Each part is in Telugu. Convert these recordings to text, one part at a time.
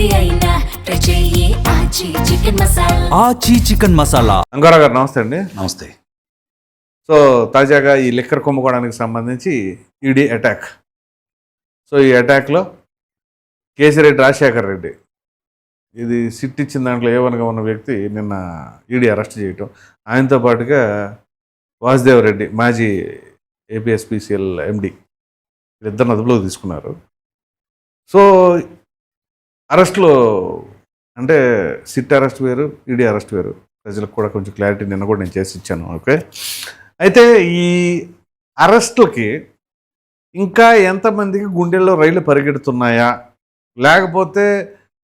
ఏది అయినా ట్రై చెయ్యి ఆచి చికెన్ మసాలా. ఆచి చికెన్ మసాలా. అంగారా గారు నమస్తే అండి. నమస్తే. సో తాజాగా ఈ లిక్కర్ కుంభకోణానికి సంబంధించి ఈడీ అటాక్. సో ఈ అటాక్లో కేసిరెడ్డి రాజశేఖర్ రెడ్డి ఇది సిట్ ఇచ్చిన దాంట్లో ఏవనగా ఉన్న వ్యక్తి నిన్న ఈడీ అరెస్ట్ చేయటం, ఆయనతో పాటుగా వాసుదేవ్ రెడ్డి మాజీ ఏపీఎస్పీసీఎల్ ఎండి వీళ్ళిద్దరిని అదుపులోకి తీసుకున్నారు. సో అరెస్ట్లో అంటే సిట్ అరెస్ట్ వేరు, ఈడీ అరెస్ట్ వేరు. ప్రజలకు కూడా కొంచెం క్లారిటీ నిన్న కూడా నేను చేసి ఇచ్చాను. ఓకే, అయితే ఈ అరెస్టులకి ఇంకా ఎంతమందికి గుండెల్లో రైళ్లు పరిగెడుతున్నాయా, లేకపోతే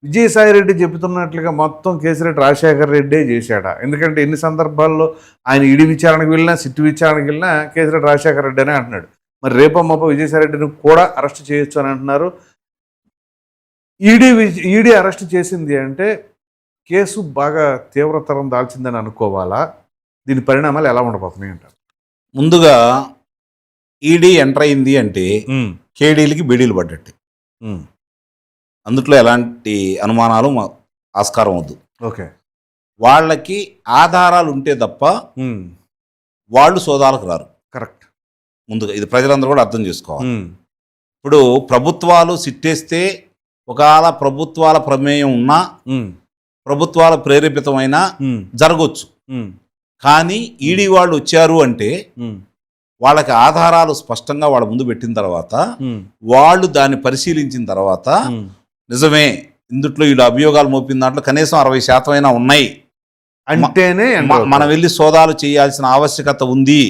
విజయసాయి రెడ్డి చెబుతున్నట్లుగా మొత్తం కేసిరెడ్డి రాజశేఖర్ రెడ్డే చేశాడా? ఎందుకంటే ఎన్ని సందర్భాల్లో ఆయన ఈడీ విచారణకు వెళ్ళినా, సిట్టు విచారణకు వెళ్ళినా కేసిరెడ్డి రాజశేఖర్ రెడ్డి అనే అంటున్నాడు. మరి రేపమ్మప్ప విజయసాయి రెడ్డిని కూడా అరెస్ట్ చేయొచ్చు అని అంటున్నారు. ఈడీ అరెస్ట్ చేసింది అంటే కేసు బాగా తీవ్రతరం దాల్చిందని అనుకోవాలా? దీని పరిణామాలు ఎలా ఉండబోతున్నాయి అంటారు? ముందుగా ఈడీ ఎంటర్ అయింది అంటే కేడీలకి బీడీలు పడ్డట్టు, అందుట్లో ఎలాంటి అనుమానాలు ఆస్కారం వద్దు. ఓకే, వాళ్ళకి ఆధారాలు ఉంటే తప్ప వాళ్ళు సోదాలకు రారు. కరెక్ట్. ముందుగా ఇది ప్రజలందరూ కూడా అర్థం చేసుకోవాలి. ఇప్పుడు ప్రభుత్వాలు సిట్టేస్తే ఒకవేళ ప్రభుత్వాల ప్రమేయం ఉన్నా, ప్రభుత్వాల ప్రేరేపితమైనా జరగవచ్చు. కానీ ఈడీ వాళ్ళు వచ్చారు అంటే వాళ్ళకి ఆధారాలు స్పష్టంగా వాళ్ళ ముందు పెట్టిన తర్వాత వాళ్ళు దాన్ని పరిశీలించిన తర్వాత నిజమే ఇందుట్లో వీళ్ళు అభియోగాలు మోపిన దాంట్లో కనీసం 60% అయినా ఉన్నాయి అంటేనే మనం వెళ్ళి సోదాలు చేయాల్సిన ఆవశ్యకత ఉంది,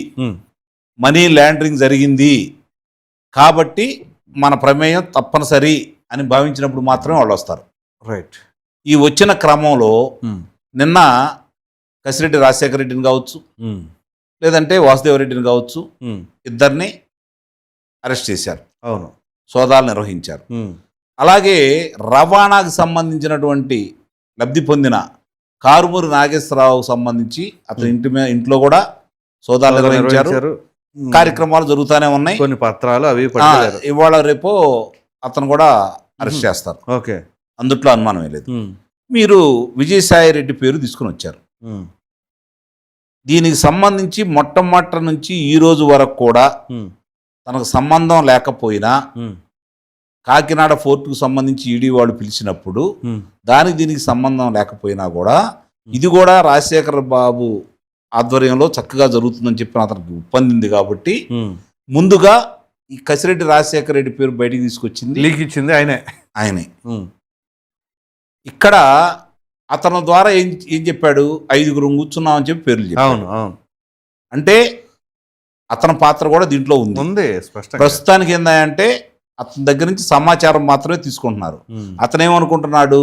మనీ లాండరింగ్ జరిగింది కాబట్టి మన ప్రమేయం తప్పనిసరి అని భావించినప్పుడు మాత్రమే వాళ్ళు వస్తారు. రైట్. ఈ వచ్చిన క్రమంలో నిన్న కసిరెడ్డి రాజశేఖర రెడ్డిని కావచ్చు, లేదంటే వాసుదేవ్ రెడ్డిని కావచ్చు, ఇద్దరిని అరెస్ట్ చేశారు. అవును, సోదాలు నిర్వహించారు. అలాగే రవాణాకు సంబంధించినటువంటి లబ్ధి పొందిన కారుమూరి నాగేశ్వరరావుకు సంబంధించి అతని ఇంట్లో కూడా సోదాలు నిర్వహించారు. కార్యక్రమాలు జరుగుతూనే ఉన్నాయి. కొన్ని పత్రాలు అవి ఇవాళ రేపో అతను కూడా అరెస్ట్ చేస్తారు. ఓకే, అందుట్లో అనుమానమే లేదు. మీరు విజయసాయి రెడ్డి పేరు తీసుకుని వచ్చారు. దీనికి సంబంధించి మొట్టమొదటి నుంచి ఈ రోజు వరకు కూడా తనకు సంబంధం లేకపోయినా కాకినాడ ఫోర్టుకు సంబంధించి ఈడీ వాళ్ళు పిలిచినప్పుడు దీనికి సంబంధం లేకపోయినా కూడా ఇది కూడా రాజశేఖర బాబు ఆధ్వర్యంలో చక్కగా జరుగుతుందని చెప్పి అతనికి ఒప్పందింది కాబట్టి ముందుగా ఈ కసిరెడ్డి రాజశేఖర రెడ్డి పేరు బయటికి తీసుకొచ్చింది, లీక్ ఇచ్చింది ఆయనే. ఇక్కడ అతని ద్వారా ఏం చెప్పాడు, 5గురు కూర్చున్నామని చెప్పి పేర్లు చెప్పాడు. అవును, అంటే అతని పాత్ర కూడా దీంట్లో ఉంది. ప్రస్తుతానికి ఏందంటే అతని దగ్గర నుంచి సమాచారం మాత్రమే తీసుకుంటున్నారు. అతనేమనుకుంటున్నాడు,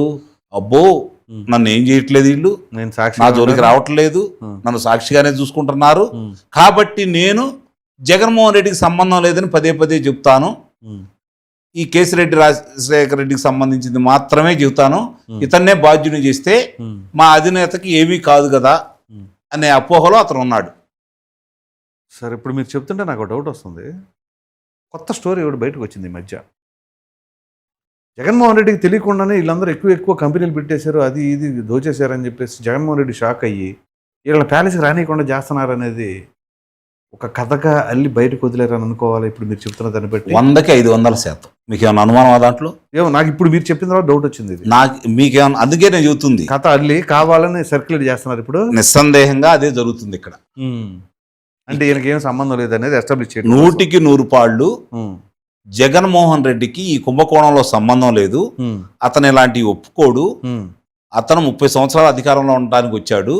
అబ్బో నన్ను ఏం చేయట్లేదు, వీళ్ళు నా జోలికి రావట్లేదు, నన్ను సాక్షిగానే చూసుకుంటున్నారు కాబట్టి నేను జగన్మోహన్ రెడ్డికి సంబంధం లేదని పదే పదే చెప్తాను, ఈ కేసిరెడ్డి రాజశేఖర రెడ్డికి సంబంధించింది మాత్రమే చెబుతాను, ఇతన్నే బాధ్యుని చేస్తే మా అధినేతకి ఏమీ కాదు కదా అనే అపోహలో అతను ఉన్నాడు. సరే, ఇప్పుడు మీరు చెప్తుంటే నాకు డౌట్ వస్తుంది. కొత్త స్టోరీ ఒకటి బయటకు వచ్చింది ఈ మధ్య. జగన్మోహన్ రెడ్డికి తెలియకుండానే వీళ్ళందరూ ఎక్కువ కంపెనీలు పెట్టేశారు, అది ఇది దోచేశారని చెప్పేసి జగన్మోహన్ రెడ్డి షాక్ అయ్యి వీళ్ళ ప్యాలెస్కి రానియకుండా చేస్తున్నారు అనేది ఒక కథగా అల్లి బయటకు వదిలేరని అనుకోవాలి. ఇప్పుడు మీరు చెప్తున్న దాన్ని బట్టి 100కి 500%. మీకు ఏమైనా అనుమానం దాంట్లో? ఏమో నాకు ఇప్పుడు మీరు చెప్పిన తర్వాత డౌట్ వచ్చింది. నాకు మీకేమన్నా, అందుకే నేను చెబుతుంది, కథ అల్లి కావాలని సర్క్యులేట్ చేస్తున్నారు. ఇప్పుడు నిస్సందేహంగా అదే జరుగుతుంది ఇక్కడ. అంటే ఈయనకి ఏం సంబంధం లేదనేది ఎస్టాబ్లిష్ చేయడం 100కి 100 పాళ్ళు జగన్మోహన్ రెడ్డికి ఈ కుంభకోణంలో సంబంధం లేదు, అతను ఇలాంటివి ఒప్పుకోడు, అతను 30 సంవత్సరాల అధికారంలో ఉండడానికి వచ్చాడు,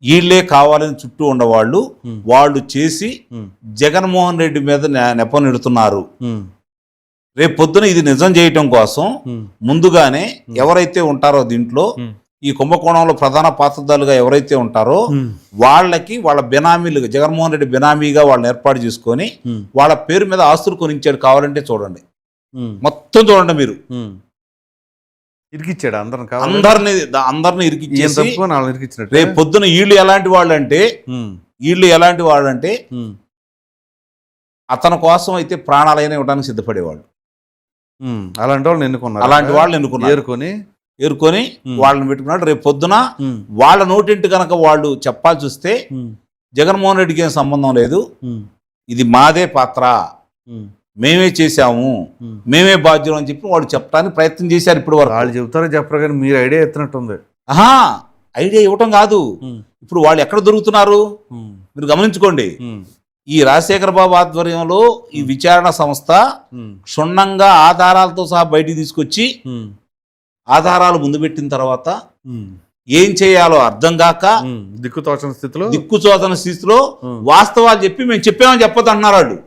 వీళ్ళే కావాలని చుట్టూ ఉండవాళ్ళు వాళ్ళు చేసి జగన్మోహన్ రెడ్డి మీద నెపం నెడుతున్నారు. రేపు పొద్దున ఇది నిజం చేయటం కోసం ముందుగానే ఎవరైతే ఉంటారో దీంట్లో ఈ కుంభకోణంలో ప్రధాన పాత్రధారులుగా ఎవరైతే ఉంటారో వాళ్ళకి వాళ్ళ బినామీలుగా జగన్మోహన్ రెడ్డి బినామీగా వాళ్ళని ఏర్పాటు చేసుకొని వాళ్ళ పేరు మీద ఆస్తులు కొనిచ్చాడు. కావాలంటే చూడండి, మొత్తం చూడండి మీరు. ఇరికిచ్చాడు అందరిని ఇరికిచ్చేసి రేపు పొద్దున వీళ్ళు ఎలాంటి వాళ్ళంటే అతని కోసం అయితే ప్రాణాలైనా ఇవ్వడానికి సిద్ధపడేవాళ్ళు. అలాంటి వాళ్ళని ఎన్నుకున్నారు. అలాంటి వాళ్ళు ఎన్నుకున్నారు. ఏరుకొని వాళ్ళని పెట్టుకున్నాడు. రేపు పొద్దున వాళ్ళ నోటింటి కనుక వాళ్ళు చెప్పాల్సి వస్తే జగన్మోహన్ రెడ్డికి ఏం సంబంధం లేదు, ఇది మాదే పాత్ర, మేమే చేశాము, మేమే బాధ్యులు అని చెప్పి వాళ్ళు చెప్పడానికి ప్రయత్నం చేశారు. ఇప్పుడు వాళ్ళు చెబుతారో చెప్పరు కానీ మీరు ఐడియా ఎత్తినట్టుంది. ఆహా, ఐడియా ఇవ్వటం కాదు. ఇప్పుడు వాళ్ళు ఎక్కడ దొరుకుతున్నారు మీరు గమనించుకోండి. ఈ రాజశేఖర బాబు ఆధ్వర్యంలో ఈ విచారణ సంస్థ క్షుణ్ణంగా ఆధారాలతో సహా బయటికి తీసుకొచ్చి ఆధారాలు ముందు పెట్టిన తర్వాత ఏం చేయాలో అర్థం కాక దిక్కుతోచని స్థితిలో వాస్తవాలు చెప్పి మేము చెప్పామని చెప్పొద్దు అన్నారు వాళ్ళు.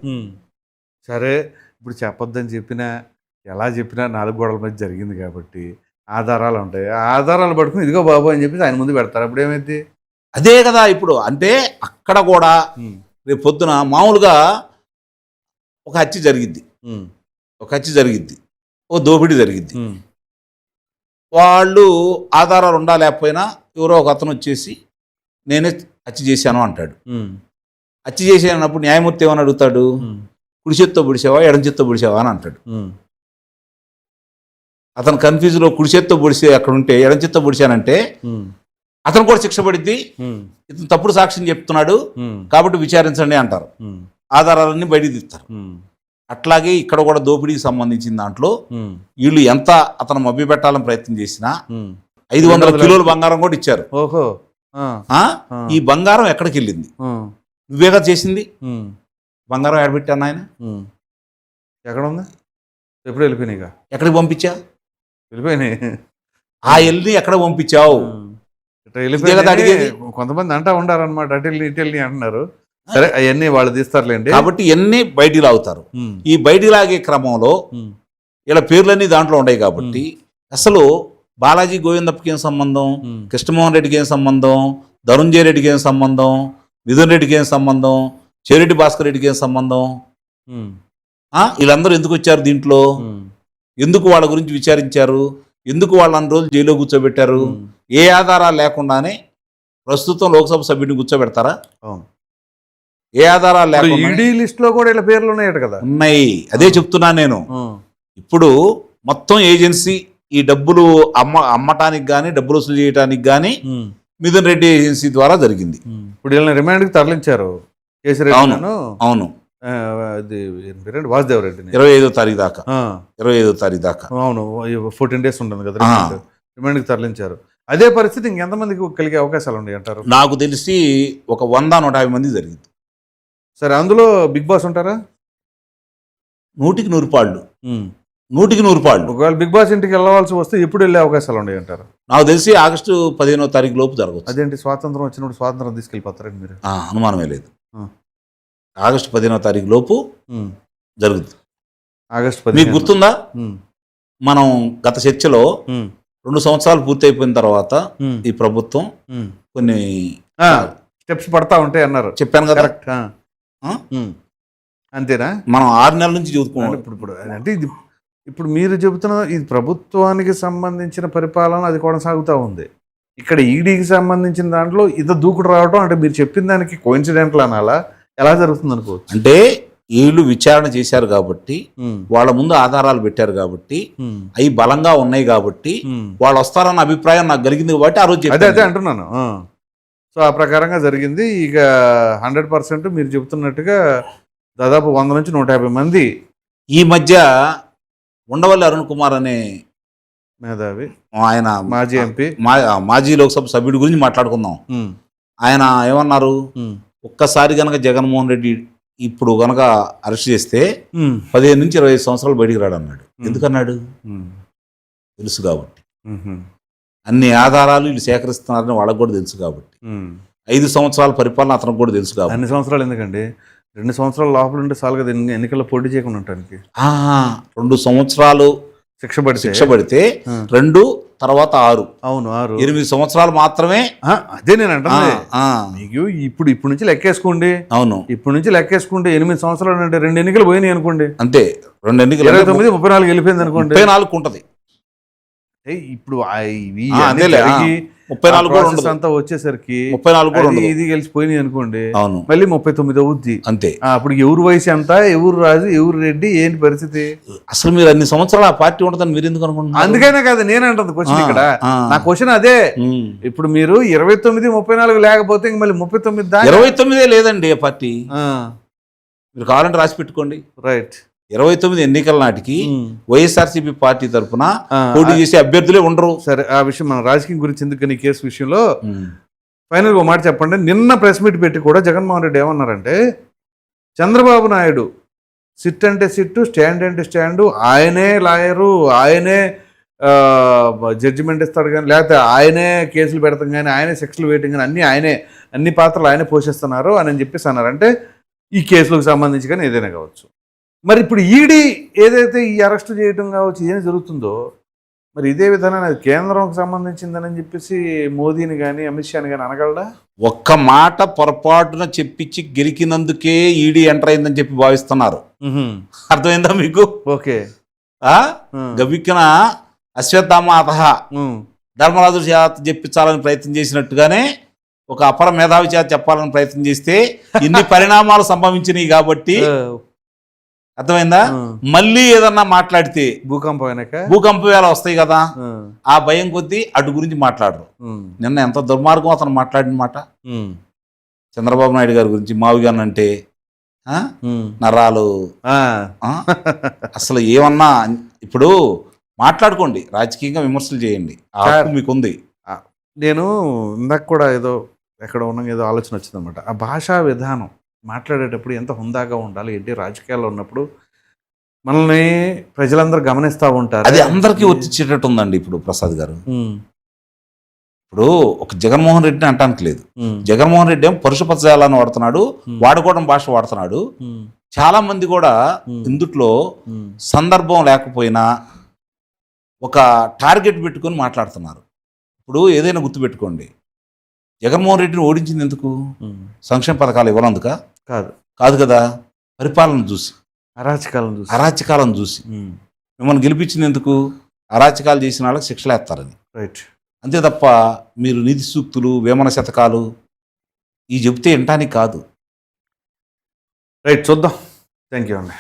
సరే, ఇప్పుడు చెప్పొద్దని చెప్పినా ఎలా చెప్పినా 4 గోడల మధ్య జరిగింది కాబట్టి ఆధారాలు ఉంటాయి. ఆ ఆధారాలు పట్టుకుని ఇదిగో బాబు అని చెప్పి ఆయన ముందు పెడతారు. అప్పుడు ఏమైంది? అదే కదా. ఇప్పుడు అంటే అక్కడ కూడా రేపు పొద్దున మామూలుగా ఒక హత్య జరిగిద్ది, ఓ దోపిడీ జరిగిద్ది. వాళ్ళు ఆధారాలు ఉండా లేకపోయినా ఎవరో ఒక అతను వచ్చేసి నేనే హత్య చేశాను అంటాడు. హత్య చేసేటప్పుడు న్యాయమూర్తి ఏమని అడుగుతాడు? కుడి చేత్తో పొడిచావా ఎడం చేత్తో పొడిచావా అని అంటాడు. అతను కన్ఫ్యూజ్లో కుడి చేత్తో పొడిచే అక్కడ ఉంటే ఎడం చేత్తో పొడిచానంటే అతను కూడా శిక్ష పడిద్ది. ఇతను తప్పుడు సాక్ష్యం చెప్తున్నాడు కాబట్టి విచారించండి అంటారు. ఆధారాలన్నీ బయటికి తీస్తారు. అట్లాగే ఇక్కడ కూడా దోపిడీకి సంబంధించిన దాంట్లో వీళ్ళు ఎంత అతను మభ్యపెట్టాలని ప్రయత్నం చేసినా 500 కిలోలు బంగారం కూడా ఇచ్చారు. ఓహో, ఈ బంగారం ఎక్కడికి వెళ్ళింది? నువ్వేగా చేసింది. బంగారం ఎడబెట్టాను ఆయన, ఎక్కడ ఉంది? ఎప్పుడు వెళ్ళిపోయినాయి? ఎక్కడికి పంపించా? వెళ్ళిపోయినాయి. ఆ ఎల్ని ఎక్కడ పంపించావు? కొంతమంది అంటా ఉండారనమాట, అటెల్ని అంటున్నారు. సరే, అవన్నీ వాళ్ళు తీస్తారులేండి. కాబట్టి ఇవన్నీ బయటికి లాగుతారు. ఈ బయటికి లాగే క్రమంలో ఇలా పేర్లన్నీ దాంట్లో ఉన్నాయి కాబట్టి అసలు బాలాజీ గోవిందప్పకి ఏం సంబంధం, కృష్ణమోహన్ రెడ్డికి ఏం సంబంధం, ధనుంజయ రెడ్డికి ఏం సంబంధం, మిథున్ రెడ్డికి ఏం సంబంధం, చెరెడ్డి భాస్కర్ రెడ్డికి ఏం సంబంధం? వీళ్ళందరూ ఎందుకు వచ్చారు దీంట్లో? ఎందుకు వాళ్ళ గురించి విచారించారు? ఎందుకు వాళ్ళు అన్ని రోజులు జైల్లో కూర్చోబెట్టారు? ఏ ఆధారాలు లేకుండానే ప్రస్తుతం లోక్సభ సభ్యుడిని కూర్చోబెడతారా? ఏ ఆధారాలు లేకుండా ఈడీ లిస్ట్ లో కూడా ఇలా పేర్లు ఉన్నాయట కదా. ఉన్నాయి, అదే చెప్తున్నాను నేను. ఇప్పుడు మొత్తం ఏజెన్సీ ఈ డబ్బులు అమ్మటానికి కానీ డబ్బులు వసూలు చేయడానికి కానీ మిథున్ రెడ్డి ఏజెన్సీ ద్వారా జరిగింది. ఇప్పుడు వీళ్ళని రిమాండ్కి తరలించారు కేసీఆర్. అవును, వాసుదేవ్ రెడ్డిని 25వ తారీఖు దాకా. అవును, 14 days ఉంటుంది కదా రిమాండ్కి తరలించారు. అదే పరిస్థితి ఇంకెంతమందికి కలిగే అవకాశాలు ఉన్నాయి అంటారు? నాకు తెలిసి ఒక 100-150 మంది జరిగింది. సరే, అందులో బిగ్ బాస్ ఉంటారా? 100కి 100 పాళ్ళు. ఒకవేళ బిగ్ బాస్ ఇంటికి వెళ్ళవలసి వస్తే ఎప్పుడు వెళ్ళే అవకాశాలు ఉన్నాయి అంటారు? నాకు తెలిసి ఆగస్టు 15వ తారీఖు లోపు జరగవచ్చు. అదేంటి, స్వాతంత్రం వచ్చినప్పుడు స్వాతంత్రం తీసుకెళ్ళిపోతారండి మీరు? అనుమానమే లేదు. ఆగస్టు 15వ తారీఖు లోపు జరుగుతుంది. ఆగస్టు 15. మీకు గుర్తుందా, మనం గత చర్చలో 2 సంవత్సరాలు పూర్తయిపోయిన తర్వాత ఈ ప్రభుత్వం కొన్ని స్టెప్స్ పడతా ఉంటాయి అన్నారు. చెప్పాను కదా. కరెక్ట్. అంతేనా? మనం 6 నెలల నుంచి చూసుకున్నాం. ఇప్పుడు అంటే ఇప్పుడు మీరు చెబుతున్న ఇది ప్రభుత్వానికి సంబంధించిన పరిపాలన, అది కొనసాగుతూ ఉంది. ఇక్కడ ఈడీకి సంబంధించిన దాంట్లో ఇంత దూకుడు రావడం అంటే మీరు చెప్పిన దానికి కోయిన్సిడెంటల్ అనాలా, ఎలా జరుగుతుంది అనుకోవచ్చు? అంటే వీళ్ళు విచారణ చేశారు కాబట్టి, వాళ్ళ ముందు ఆధారాలు పెట్టారు కాబట్టి, అవి బలంగా ఉన్నాయి కాబట్టి వాళ్ళు వస్తారన్న అభిప్రాయం నాకు కలిగింది కాబట్టి ఆ రోజు అదే అంటున్నాను. సో ఆ ప్రకారంగా జరిగింది. ఇక 100% మీరు చెబుతున్నట్టుగా దాదాపు 100 నుంచి 150 మంది. ఈ మధ్య ఉండవల్లి అరుణ్ కుమార్ అనే మేధావి, ఆయన మాజీ ఎంపీ, మాజీ లోక్సభ సభ్యుడి గురించి మాట్లాడుకుందాం. ఆయన ఏమన్నారు, ఒక్కసారి గనక జగన్మోహన్ రెడ్డి ఇప్పుడు గనక అరెస్ట్ చేస్తే 15 నుంచి 25 సంవత్సరాలు బయటికి రాడన్నాడు. ఎందుకన్నాడు? తెలుసు కాబట్టి. అన్ని ఆధారాలు వీళ్ళు సేకరిస్తున్నారని వాళ్ళకు కూడా తెలుసు కాబట్టి. 5 సంవత్సరాల పరిపాలన అతనికి కూడా తెలుసు కాబట్టి. అన్ని సంవత్సరాలు ఎందుకండి, 2 సంవత్సరాల లోపల ఉంటే చాలు కదా ఎన్నికల్లో పోటీ చేయకుండా ఉండటానికి. 2 సంవత్సరాలు శిక్ష పడితే 2 తర్వాత 6. అవును, 8 సంవత్సరాలు మాత్రమే. అదే నేను అంటున్నా మీకు. ఇప్పుడు నుంచి లెక్కేసుకోండి. అవును, ఇప్పుడు నుంచి లెక్కేసుకుంటే 8 సంవత్సరాలు అంటే 2 ఎన్నికలు పోయినాయి అనుకోండి. అంతే, 2 ఎన్నికలు 29, 34 వెళ్ళిపోయింది అనుకోండి. 34 ఉంటుంది. ఇప్పుడు ఇవి ఆ, అన్నీ అదేలే, జరిగి 34 కూడా process ఉండదు. అంతా వచ్చేసరికి 34 కూడా అది ఉండదు. ఇది గెలిచిపోయినాయి అనుకోండి, అవును, మళ్ళీ 39 అవుద్ది. అంతే. అప్పుడు ఎవరు వయసు ఎంత, ఎవరు రాజు, ఎవరు రెడ్డి, ఏంటి పరిస్థితి? అసలు మీరు అన్ని సంవత్సరాలు ఆ పార్టీ ఉంటుందని మీరు ఎందుకు అనుకుంటున్నారు? అందుకనే కదా నేను అంటుంది క్వశ్చన్ ఇక్కడ. ఆ. నా క్వశ్చన్ అదే. ఉమ్. ఇప్పుడు మీరు 29, 34 లేకపోతే ఇంక మళ్ళీ 39 దాకా 29 లేదండి ఆ పార్టీ. మీరు కావాలంటే రాసి పెట్టుకోండి. రైట్. 29 ఎన్నికల నాటికి వైఎస్ఆర్సీపీ పార్టీ తరఫున పోటీ చేసే అభ్యర్థులే ఉండరు. సరే, ఆ విషయం మన రాజకీయం గురించి ఎందుకని, ఈ కేసు విషయంలో ఫైనల్గా ఒక మాట చెప్పండి. నిన్న ప్రెస్ మీట్ పెట్టి కూడా జగన్మోహన్ రెడ్డి ఏమన్నారంటే, చంద్రబాబు నాయుడు సిట్ అంటే సిట్టు, స్టాండ్ అంటే స్టాండు, ఆయనే లాయరు, ఆయనే జడ్జిమెంట్ ఇస్తాడు కానీ, లేకపోతే ఆయనే కేసులు పెడతాం కానీ, ఆయనే సెక్షన్లు వేయటం కానీ, అన్ని పాత్రలు ఆయనే పోషిస్తున్నారు అని చెప్పేసి అన్నారు. అంటే ఈ కేసులకు సంబంధించి కానీ ఏదైనా కావచ్చు. మరి ఇప్పుడు ఈడీ ఏదైతే ఈ అరెస్ట్ చేయడం కావచ్చు, ఏం జరుగుతుందో, మరి ఇదే విధానం అది కేంద్రంకి సంబంధించిందని చెప్పేసి మోదీని కానీ అమిత్ షాని కానీ అనగలడా? ఒక్క మాట పొరపాటున చెప్పించి గెలికినందుకే ఈడీ ఎంటర్ అయిందని చెప్పి భావిస్తున్నారు. అర్థమైందా మీకు? ఓకే. గవిక్కిన అశ్వత్థామాత ధర్మరాజు చేత చెప్పించాలని ప్రయత్నం చేసినట్టుగానే ఒక అపర మేధావి చేత చెప్పాలని ప్రయత్నం చేస్తే ఇన్ని పరిణామాలు సంభవించినాయి కాబట్టి, అర్థమైందా? మళ్ళీ ఏదన్నా మాట్లాడితే భూకంపం వేళ వస్తాయి కదా, ఆ భయం కొద్దీ అటు గురించి మాట్లాడరు. నిన్న ఎంత దుర్మార్గం అతను మాట్లాడిన మాట. చంద్రబాబు నాయుడు గారి గురించి మావిగాన్ అంటే నరాలు, అసలు ఏమన్నా. ఇప్పుడు మాట్లాడుకోండి, రాజకీయంగా విమర్శలు చేయండి, ఆ హక్కు మీకుంది. నేను ఇందాక కూడా ఏదో ఎక్కడ ఉన్న ఏదో ఆలోచన వచ్చింది అనమాట. ఆ భాషా విధానం మాట్లాడేటప్పుడు ఎంత హుందాగా ఉండాలి ఏంటి, రాజకీయాల్లో ఉన్నప్పుడు మనల్ని ప్రజలందరూ గమనిస్తూ ఉంటారు. అది అందరికీ వచ్చేటట్టు ఉందండి. ఇప్పుడు ప్రసాద్ గారు, ఇప్పుడు ఒక జగన్మోహన్ రెడ్డిని అంటానికి లేదు. జగన్మోహన్ రెడ్డి ఏమో పరుష పదజాలాన్ని వాడుతున్నాడు, వాడుకోవడం భాష వాడుతున్నాడు. చాలా మంది కూడా ఇందుట్లో సందర్భం లేకపోయినా ఒక టార్గెట్ పెట్టుకొని మాట్లాడుతున్నారు. ఇప్పుడు ఏదైనా గుర్తుపెట్టుకోండి, జగన్మోహన్ రెడ్డిని ఓడించింది ఎందుకు? సంక్షేమ పథకాలు ఇవ్వనందుక? కాదు కదా, పరిపాలన చూసి, అరాచకాలను చూసి. మిమ్మల్ని గెలిపించింది ఎందుకు? అరాచకాలు చేసిన వాళ్ళకి శిక్షలు వేస్తారని. రైట్. అంతే తప్ప మీరు నీతి సూక్తులు, వేమన శతకాలు ఇవి చెబితే వినటానికి కాదు. రైట్, చూద్దాం. థ్యాంక్ యూ అండి.